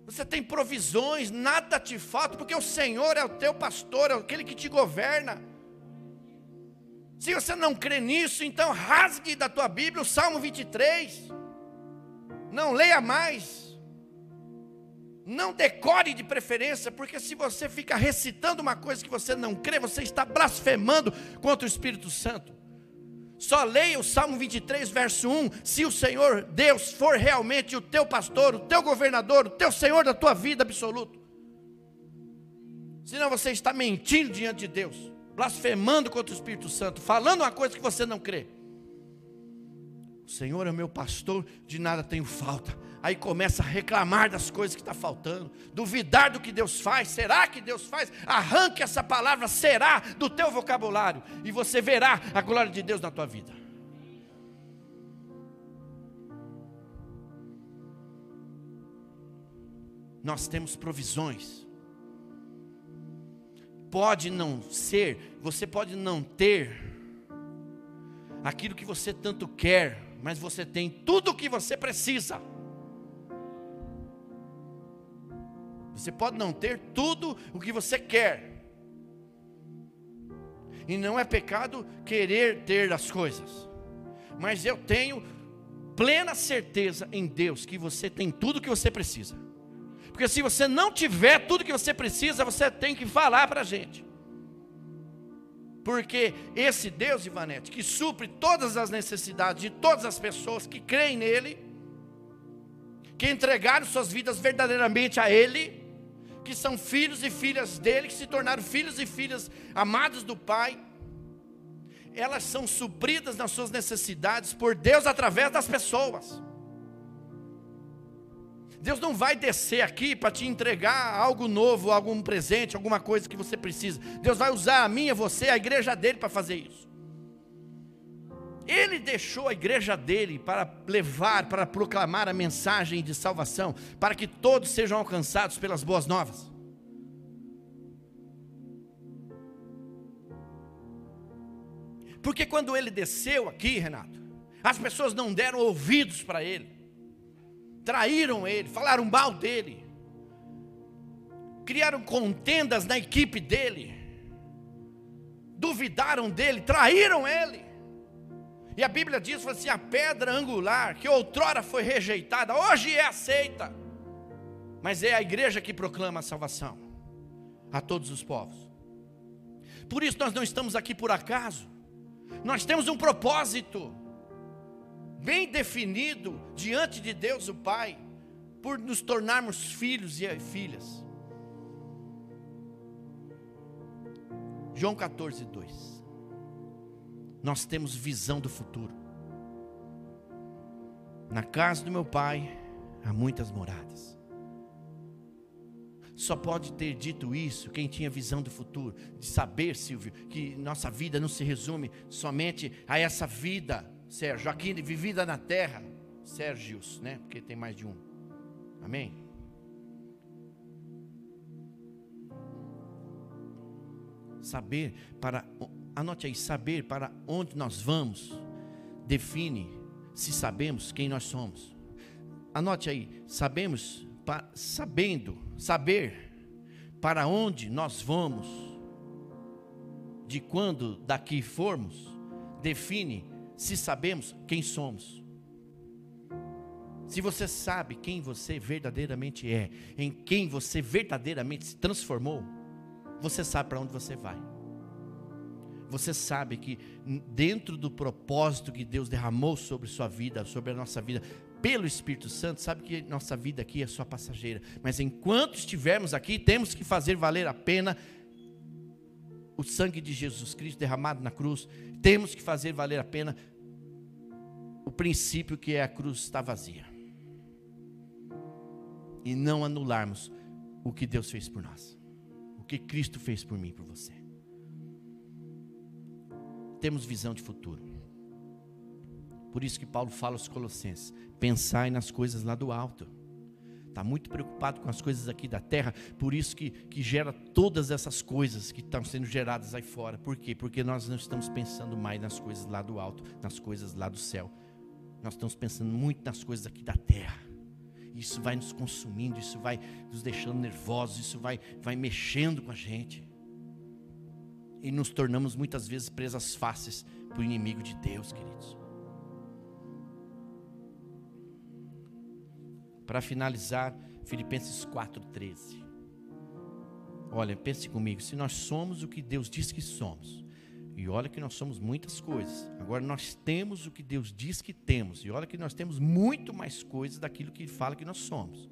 Você tem provisões, nada te falta, porque o Senhor é o teu pastor, é aquele que te governa. Se você não crê nisso, então rasgue da tua Bíblia o Salmo 23. Não leia mais. Não decore de preferência, porque se você fica recitando uma coisa que você não crê, você está blasfemando contra o Espírito Santo. Só leia o Salmo 23, verso 1, se o Senhor Deus for realmente o teu pastor, o teu governador, o teu Senhor da tua vida absoluto. Senão você está mentindo diante de Deus, blasfemando contra o Espírito Santo, falando uma coisa que você não crê. O Senhor é o meu pastor, de nada tenho falta. Aí começa a reclamar das coisas que está faltando, duvidar do que Deus faz. Será que Deus faz? Arranque essa palavra será do teu vocabulário, e você verá a glória de Deus na tua vida. Nós temos provisões. Pode não ser, você pode não ter aquilo que você tanto quer, mas você tem tudo o que você precisa. Você pode não ter tudo o que você quer, e não é pecado querer ter as coisas, mas eu tenho plena certeza em Deus que você tem tudo o que você precisa. Porque se você não tiver tudo que você precisa, você tem que falar para a gente. Porque esse Deus, Ivanete, que supre todas as necessidades de todas as pessoas que creem nele, que entregaram suas vidas verdadeiramente a Ele, que são filhos e filhas dele, que se tornaram filhos e filhas amados do Pai, elas são supridas nas suas necessidades por Deus através das pessoas. Deus não vai descer aqui para te entregar algo novo, algum presente, alguma coisa que você precisa. Deus vai usar a minha, você, a igreja dele para fazer isso. Ele deixou a igreja dele para levar, para proclamar a mensagem de salvação, para que todos sejam alcançados pelas boas novas. Porque quando ele desceu aqui, Renato, as pessoas não deram ouvidos para ele, traíram ele, falaram mal dele, criaram contendas na equipe dele, duvidaram dele, traíram ele. E a Bíblia diz assim: a pedra angular, que outrora foi rejeitada, hoje é aceita. Mas é a igreja que proclama a salvação a todos os povos. Por isso nós não estamos aqui por acaso. Nós temos um propósito bem definido diante de Deus o Pai, por nos tornarmos filhos e filhas. João 14, 2. Nós temos visão do futuro. Na casa do meu Pai há muitas moradas. Só pode ter dito isso quem tinha visão do futuro, de saber, Silvio, que nossa vida não se resume somente a essa vida, Sérgio, aqui vivida na terra, Sérgios, né? Porque tem mais de um. Amém? Saber para, anote aí, saber para onde nós vamos, define se sabemos quem nós somos. Anote aí, saber para onde nós vamos, de quando daqui formos, define se sabemos quem somos. Se você sabe quem você verdadeiramente é, em quem você verdadeiramente se transformou, você sabe para onde você vai. Você sabe que dentro do propósito que Deus derramou sobre sua vida, sobre a nossa vida, pelo Espírito Santo, sabe que nossa vida aqui é só passageira. Mas enquanto estivermos aqui, temos que fazer valer a pena o sangue de Jesus Cristo derramado na cruz. Temos que fazer valer a pena princípio que é a cruz está vazia. E não anularmos o que Deus fez por nós. O que Cristo fez por mim e por você. Temos visão de futuro. Por isso que Paulo fala aos Colossenses: pensai nas coisas lá do alto. Está muito preocupado com as coisas aqui da terra. Por isso que gera todas essas coisas que estão sendo geradas aí fora. Por quê? Porque nós não estamos pensando mais nas coisas lá do alto, nas coisas lá do céu. Nós estamos pensando muito nas coisas aqui da terra. Isso vai nos consumindo, isso vai nos deixando nervosos, isso vai mexendo com a gente. E nos tornamos muitas vezes presas fáceis para o inimigo de Deus, queridos. Para finalizar, Filipenses 4:13. Olha, pense comigo, se nós somos o que Deus diz que somos, e olha que nós somos muitas coisas, agora nós temos o que Deus diz que temos, e olha que nós temos muito mais coisas daquilo que Ele fala que nós somos.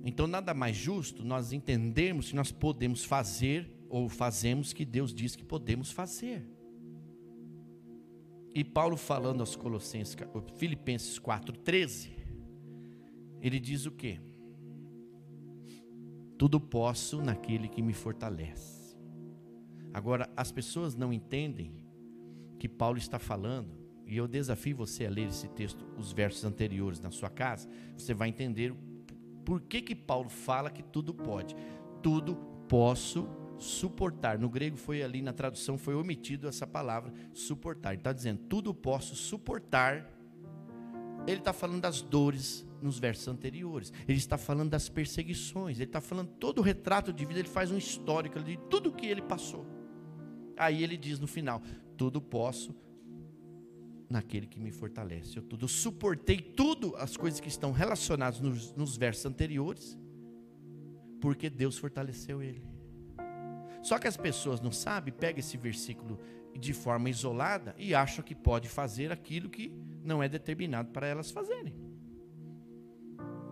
Então nada mais justo nós entendermos que nós podemos fazer, ou fazemos o que Deus diz que podemos fazer. E Paulo falando aos Colossenses, Filipenses 4:13, ele diz o quê? Tudo posso naquele que me fortalece. Agora, as pessoas não entendem que Paulo está falando, e eu desafio você a ler esse texto, os versos anteriores na sua casa, você vai entender por que Paulo fala que tudo pode. Tudo posso suportar. No grego foi ali, na tradução foi omitido essa palavra suportar. Ele está dizendo, tudo posso suportar. Ele está falando das dores nos versos anteriores. Ele está falando das perseguições. Ele está falando todo o retrato de vida. Ele faz um histórico de tudo que ele passou. Aí ele diz no final, tudo posso naquele que me fortalece. Eu suportei tudo as coisas que estão relacionadas nos versos anteriores, porque Deus fortaleceu ele. Só que as pessoas não sabem, pegam esse versículo de forma isolada e acham que pode fazer aquilo que não é determinado para elas fazerem.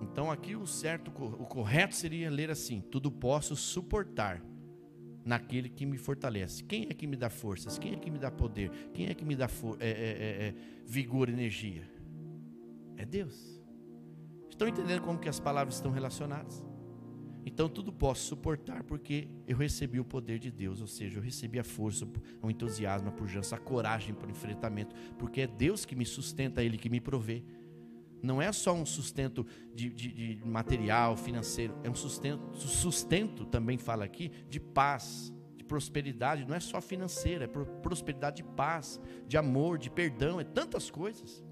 Então aqui o correto seria ler assim, tudo posso suportar naquele que me fortalece. Quem é que me dá forças? Quem é que me dá poder? Quem é que me dá vigor, energia? É Deus. Estão entendendo como que as palavras estão relacionadas? Então tudo posso suportar porque eu recebi o poder de Deus, ou seja, eu recebi a força, o entusiasmo, a pujança, a coragem para o enfrentamento, porque é Deus que me sustenta, Ele que me provê. Não é só um sustento de material, financeiro, é um sustento também fala aqui, de paz, de prosperidade, não é só financeira, é prosperidade de paz, de amor, de perdão, é tantas coisas.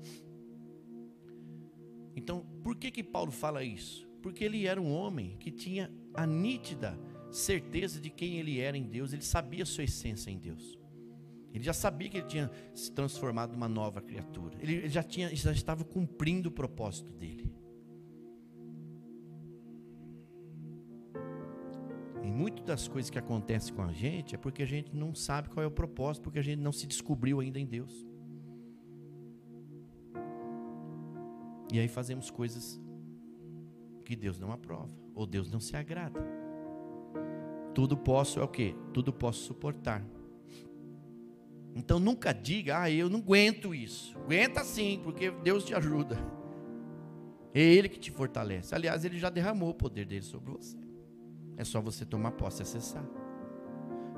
Então, por que Paulo fala isso? Porque ele era um homem que tinha a nítida certeza de quem ele era em Deus, ele sabia a sua essência em Deus. Ele já sabia que ele tinha se transformado numa nova criatura. Ele já estava cumprindo o propósito dele. E muitas das coisas que acontecem com a gente é porque a gente não sabe qual é o propósito, porque a gente não se descobriu ainda em Deus. E aí fazemos coisas que Deus não aprova, ou Deus não se agrada. Tudo posso é o quê? Tudo posso suportar. Então nunca diga, eu não aguento isso. Aguenta sim, porque Deus te ajuda. É Ele que te fortalece. Aliás, Ele já derramou o poder dele sobre você. É só você tomar posse e acessar.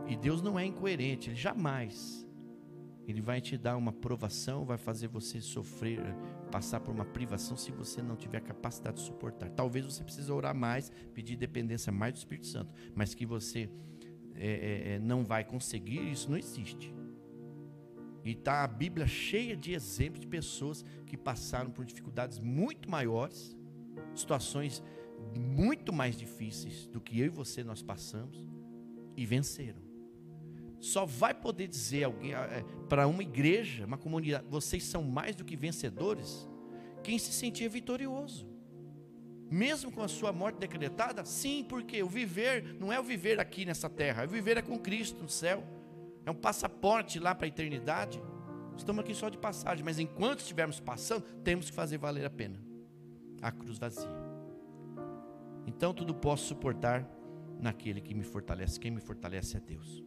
E Deus não é incoerente, Ele jamais. Ele vai te dar uma provação, vai fazer você sofrer, passar por uma privação se você não tiver capacidade de suportar. Talvez você precise orar mais, pedir dependência mais do Espírito Santo, mas que você não vai conseguir, isso não existe. E está a Bíblia cheia de exemplos de pessoas que passaram por dificuldades muito maiores, situações muito mais difíceis do que eu e você nós passamos, e venceram. Só vai poder dizer alguém para uma igreja, uma comunidade, vocês são mais do que vencedores, quem se sentia vitorioso. Mesmo com a sua morte decretada, sim, porque o viver não é o viver aqui nessa terra, o viver é com Cristo no céu. É um passaporte lá para a eternidade. Estamos aqui só de passagem, mas enquanto estivermos passando, temos que fazer valer a pena a cruz vazia. Então tudo posso suportar naquele que me fortalece. Quem me fortalece é Deus.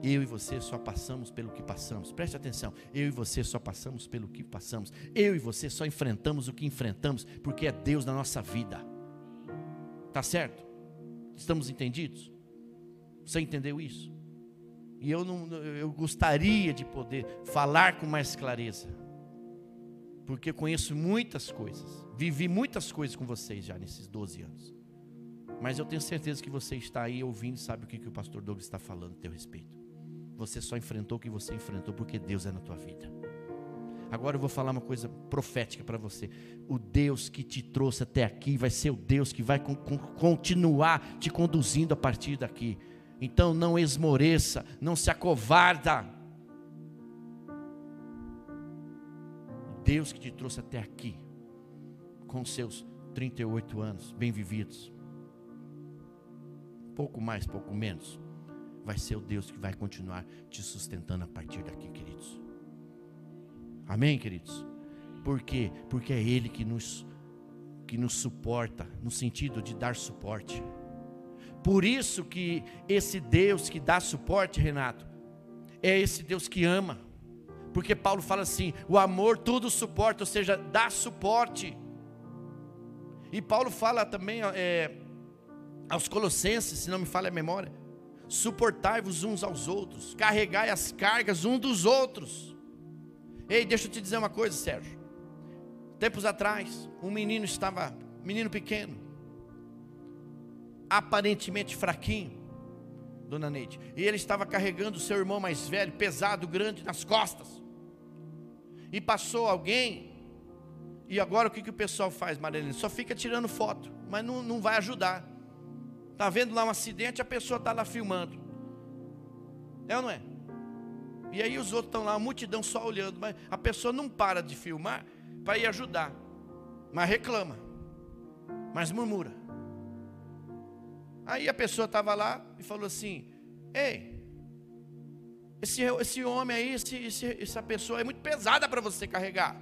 Eu e você só passamos pelo que passamos. Preste atenção. Eu e você só passamos pelo que passamos. Eu e você só enfrentamos o que enfrentamos, porque é Deus na nossa vida. Tá certo? Estamos entendidos? Você entendeu isso? E eu gostaria de poder falar com mais clareza, porque eu conheço muitas coisas, vivi muitas coisas com vocês já nesses 12 anos. Mas eu tenho certeza que você está aí ouvindo e sabe o que o pastor Douglas está falando a teu respeito. Você só enfrentou o que você enfrentou porque Deus é na tua vida. Agora eu vou falar uma coisa profética para você. O Deus que te trouxe até aqui vai ser o Deus que vai continuar te conduzindo a partir daqui. Então não esmoreça, não se acovarda. O Deus que te trouxe até aqui, com seus 38 anos, bem vividos, pouco mais, pouco menos, vai ser o Deus que vai continuar te sustentando a partir daqui, queridos. Amém, queridos? Por quê? Porque é Ele que nos suporta, no sentido de dar suporte. Por isso que esse Deus que dá suporte, Renato, é esse Deus que ama. Porque Paulo fala assim, o amor tudo suporta, ou seja, dá suporte. E Paulo fala também aos Colossenses, se não me falha a memória, suportai-vos uns aos outros, carregai as cargas uns dos outros. Ei, deixa eu te dizer uma coisa, Sérgio. Tempos atrás, um menino pequeno, aparentemente fraquinho, dona Neide, e ele estava carregando o seu irmão mais velho, pesado, grande, nas costas, e passou alguém, e agora o que o pessoal faz, Marilene? Só fica tirando foto, mas não vai ajudar. Está vendo lá um acidente, a pessoa está lá filmando, é ou não é? E aí os outros estão lá, a multidão só olhando, mas a pessoa não para de filmar para ir ajudar, mas reclama, mas murmura. Aí a pessoa estava lá e falou assim, ei, esse homem aí, essa pessoa é muito pesada para você carregar.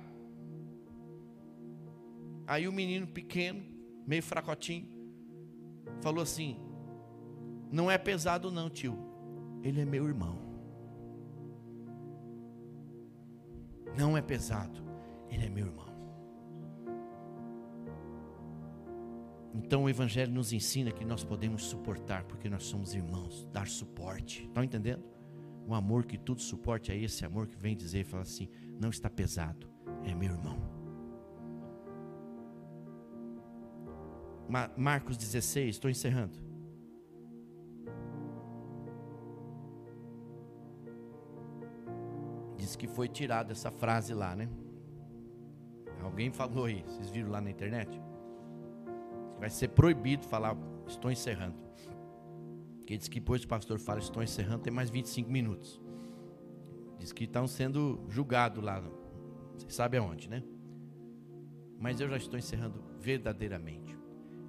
Aí o menino pequeno, meio fracotinho, falou assim, não é pesado não, tio, ele é meu irmão. Não é pesado, ele é meu irmão. Então o Evangelho nos ensina que nós podemos suportar, porque nós somos irmãos, dar suporte. Estão entendendo? O amor que tudo suporte é esse amor que vem dizer, fala assim, não está pesado, é meu irmão. Marcos 16, estou encerrando. Diz que foi tirada essa frase lá, né? Alguém falou aí, vocês viram lá na internet? Vai ser proibido falar, estou encerrando. Porque diz que depois que o pastor fala, estou encerrando, tem mais 25 minutos. Diz que estão sendo julgados lá, você sabe aonde, né? Mas eu já estou encerrando verdadeiramente.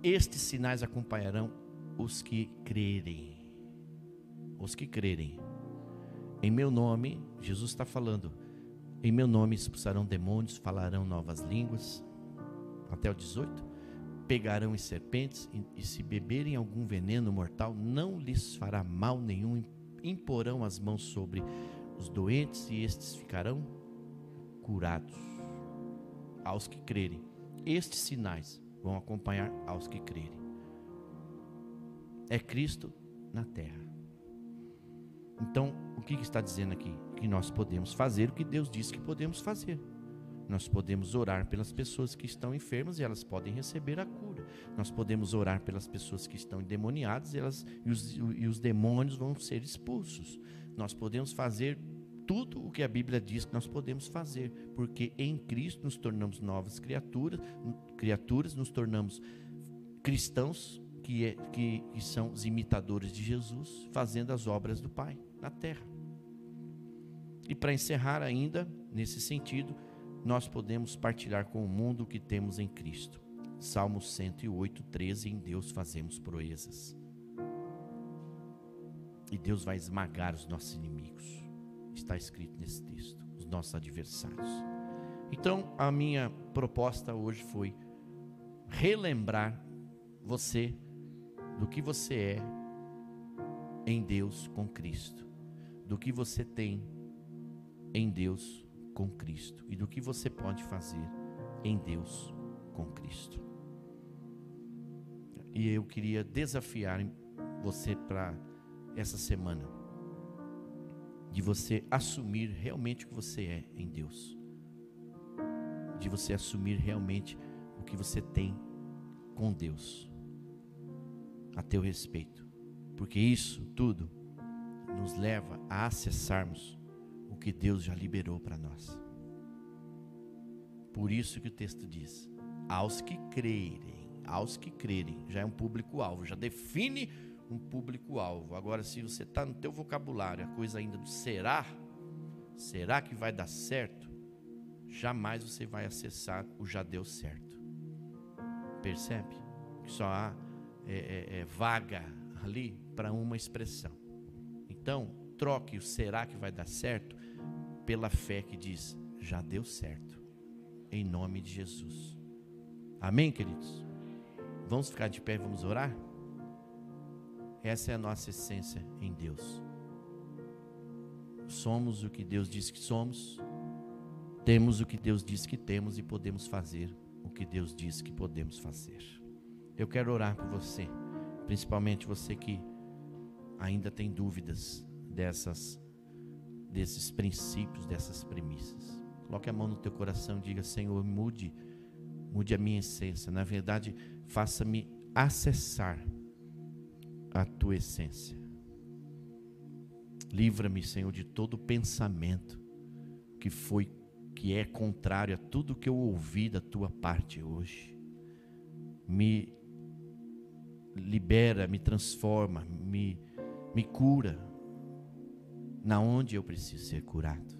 Estes sinais acompanharão os que crerem. Os que crerem. Em meu nome, Jesus está falando, em meu nome expulsarão demônios, falarão novas línguas, até o 18, pegarão em serpentes, e se beberem algum veneno mortal, não lhes fará mal nenhum, imporão as mãos sobre os doentes, e estes ficarão curados. Aos que crerem, estes sinais vão acompanhar aos que crerem. É Cristo na terra. Então, o que está dizendo aqui? Que nós podemos fazer o que Deus disse que podemos fazer. Nós podemos orar pelas pessoas que estão enfermas e elas podem receber a cura. Nós podemos orar pelas pessoas que estão endemoniadas e os demônios vão ser expulsos. Nós podemos fazer tudo o que a Bíblia diz que nós podemos fazer, porque em Cristo nos tornamos novas criaturas, nos tornamos cristãos que são os imitadores de Jesus, fazendo as obras do Pai na terra. E para encerrar ainda, nesse sentido, nós podemos partilhar com o mundo o que temos em Cristo. Salmo 108, 13, em Deus fazemos proezas. E Deus vai esmagar os nossos inimigos. Está escrito nesse texto, os nossos adversários. Então, a minha proposta hoje foi relembrar você do que você é em Deus com Cristo, do que você tem em Deus com Cristo e do que você pode fazer em Deus com Cristo. E eu queria desafiar você para essa semana, de você assumir realmente o que você é em Deus, de você assumir realmente o que você tem com Deus a teu respeito, porque isso tudo nos leva a acessarmos o que Deus já liberou para nós. Por isso que o texto diz: aos que crerem, já é um público-alvo, já define um público-alvo. Agora, se você está no teu vocabulário a coisa ainda do será que vai dar certo, jamais você vai acessar o já deu certo. Percebe? Que só há vaga ali para uma expressão. Então, troque o será que vai dar certo pela fé que diz: já deu certo, em nome de Jesus. Amém, queridos? Vamos ficar de pé e vamos orar? Essa é a nossa essência em Deus. Somos o que Deus diz que somos, temos o que Deus diz que temos e podemos fazer o que Deus diz que podemos fazer. Eu quero orar por você, principalmente você que ainda tem dúvidas desses princípios, dessas premissas. Coloque a mão no teu coração e diga: Senhor, mude a minha essência. Na verdade, faça-me acessar a tua essência. Livra-me, Senhor, de todo pensamento que é contrário a tudo que eu ouvi da tua parte hoje. Me libera, me transforma, me cura na onde eu preciso ser curado,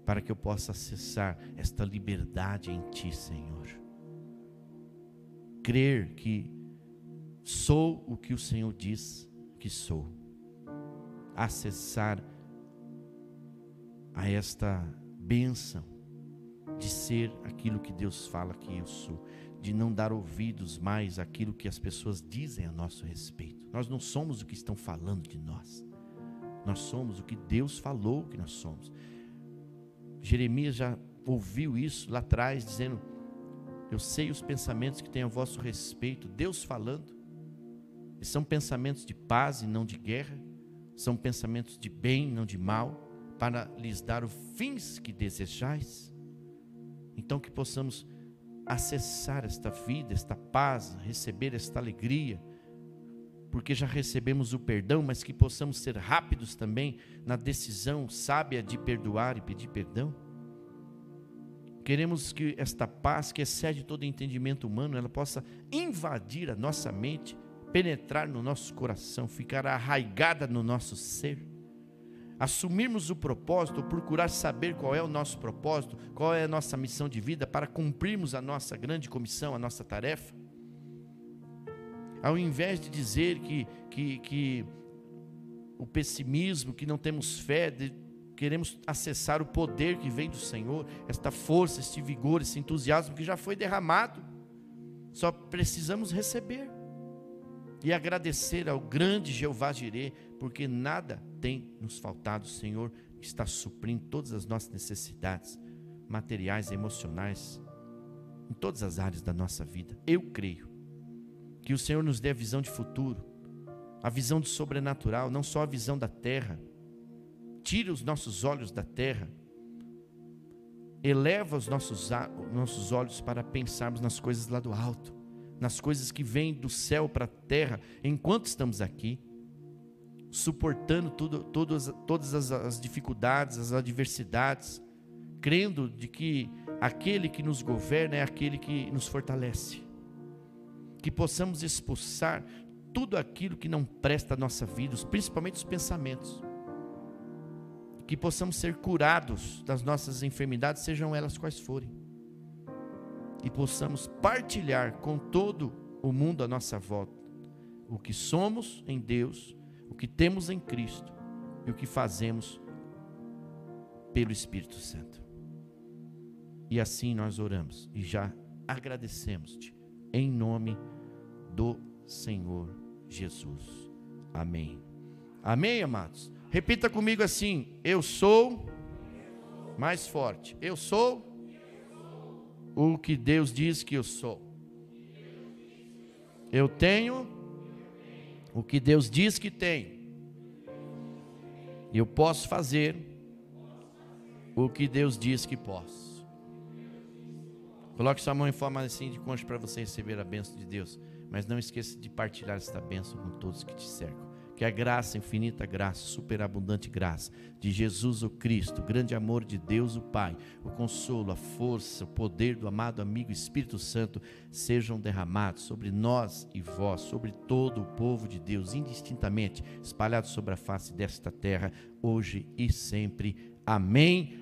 para que eu possa acessar esta liberdade em ti, Senhor. Crer que sou o que o Senhor diz que sou. Acessar a esta bênção de ser aquilo que Deus fala que eu sou, de não dar ouvidos mais àquilo que as pessoas dizem a nosso respeito. Nós não somos o que estão falando de nós, nós somos o que Deus falou que nós somos. Jeremias já ouviu isso lá atrás, dizendo: eu sei os pensamentos que tenho a vosso respeito. Deus falando, e são pensamentos de paz e não de guerra, são pensamentos de bem e não de mal, para lhes dar os fins que desejais. Então que possamos acessar esta vida, esta paz, receber esta alegria, porque já recebemos o perdão, mas que possamos ser rápidos também na decisão sábia de perdoar e pedir perdão. Queremos que esta paz, que excede todo entendimento humano, ela possa invadir a nossa mente, penetrar no nosso coração, ficar arraigada no nosso ser. Assumirmos o propósito, procurar saber qual é o nosso propósito, qual é a nossa missão de vida, para cumprirmos a nossa grande comissão, a nossa tarefa. Ao invés de dizer que o pessimismo, que não temos fé, queremos acessar o poder que vem do Senhor, esta força, este vigor, esse entusiasmo que já foi derramado. Só precisamos receber e agradecer ao grande Jeová Jirê, porque nada tem nos faltado. O Senhor está suprindo todas as nossas necessidades materiais, emocionais, em todas as áreas da nossa vida. Eu creio que o Senhor nos dê a visão de futuro, a visão do sobrenatural, não só a visão da terra. Tira os nossos olhos da terra, eleva os nossos olhos para pensarmos nas coisas lá do alto, nas coisas que vêm do céu para a terra, enquanto estamos aqui, suportando todas as dificuldades, as adversidades, crendo de que aquele que nos governa é aquele que nos fortalece. Que possamos expulsar tudo aquilo que não presta à nossa vida, principalmente os pensamentos. Que possamos ser curados das nossas enfermidades, sejam elas quais forem. E possamos partilhar com todo o mundo à nossa volta o que somos em Deus, o que temos em Cristo e o que fazemos pelo Espírito Santo. E assim nós oramos e já agradecemos-te em nome do Senhor Jesus. Amém. Amém, amados? Repita comigo assim: eu sou mais forte. Eu sou o que Deus diz que eu sou. Eu tenho o que Deus diz que tenho. Eu posso fazer o que Deus diz que posso. Coloque sua mão em forma assim de concha para você receber a bênção de Deus. Mas não esqueça de partilhar esta bênção com todos que te cercam. Que a graça, infinita graça, superabundante graça de Jesus o Cristo, o grande amor de Deus o Pai, o consolo, a força, o poder do amado amigo Espírito Santo sejam derramados sobre nós e vós, sobre todo o povo de Deus, indistintamente, espalhados sobre a face desta terra, hoje e sempre. Amém.